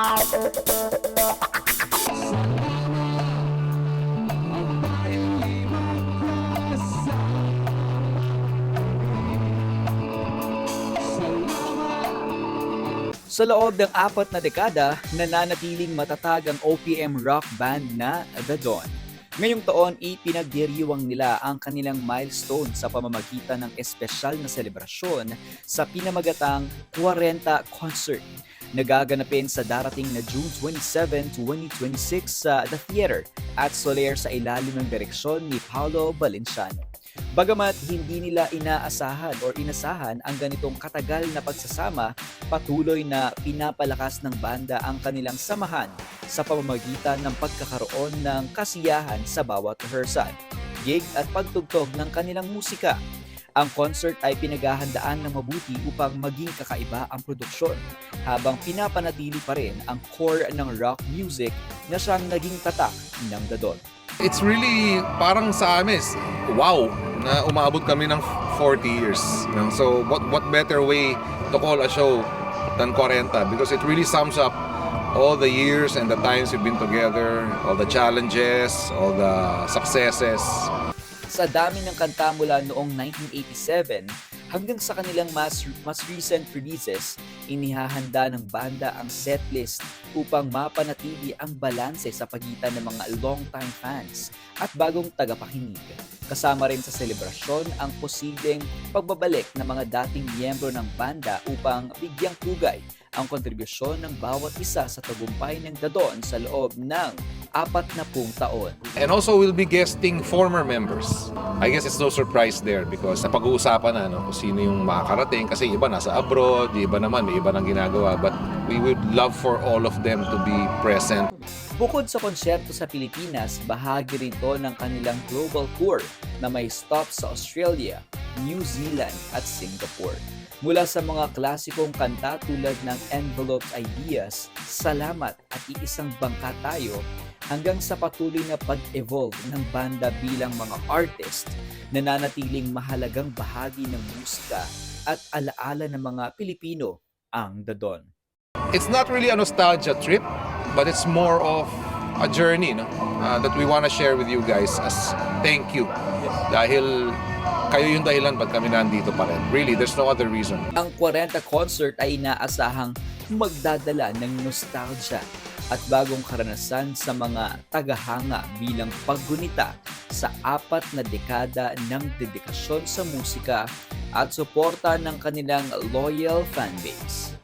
Sa loob ng 4 na dekada, nananatiling matatag ang OPM rock band na The Dawn. Ngayong taon, ipinagdiriwang nila ang kanilang milestone sa pamamagitan ng espesyal na selebrasyon sa pinamagatang 40 Concert. Nagaganapin sa darating na June 27, 2026 sa The Theater at Soler sa ilalim ng direksyon ni Paolo Valenciano. Bagamat hindi nila inaasahan o inasahan ang ganitong katagal na pagsasama, patuloy na pinapalakas ng banda ang kanilang samahan sa pamamagitan ng pagkakaroon ng kasiyahan sa bawat rehearsal, gig at pagtugtog ng kanilang musika. Ang concert ay pinaghahandaan ng mabuti upang maging kakaiba ang produksyon, habang pinapanatili pa rin ang core ng rock music na siyang naging tatak ng The Dawn. It's really parang sa amin, wow, na umaabot kami ng 40 years. So what better way to call a show than 40? Because it really sums up all the years and the times we've been together, all the challenges, all the successes. Sa dami ng kanta mula noong 1987 hanggang sa kanilang mas recent releases, inihahanda ng banda ang setlist upang mapanatili ang balanse sa pagitan ng mga long-time fans at bagong tagapakinig. Kasama rin sa selebrasyon ang posibleng pagbabalik ng mga dating miyembro ng banda upang bigyang pugay ang kontribusyon ng bawat isa sa tagumpay ng The Dawn sa loob ng 40 taon. And also we'll be guesting former members. I guess it's no surprise there because napag-uusapan na kung sino yung makakarating kasi iba nasa abroad, iba naman may iba nang ginagawa, but we would love for all of them to be present. Bukod sa konsyerto sa Pilipinas, bahagi rin ito ng kanilang global tour na may stop sa Australia, New Zealand at Singapore. Mula sa mga klasikong kanta tulad ng Envelope Ideas, Salamat at Iisang Bangka Tayo, hanggang sa patuloy na pag-evolve ng banda bilang mga artist, nananatiling mahalagang bahagi ng musika at alaala ng mga Pilipino ang The Dawn. It's not really a nostalgia trip, but it's more of a journey that we want to share with you guys as thank you. Dahil kayo yung dahilan ba't kami nandito pa rin. Really, there's no other reason. Ang 40 Concert ay inaasahang magdadala ng nostalgia at bagong karanasan sa mga tagahanga bilang paggunita sa 4 na dekada ng dedikasyon sa musika at suporta ng kanilang loyal fanbase.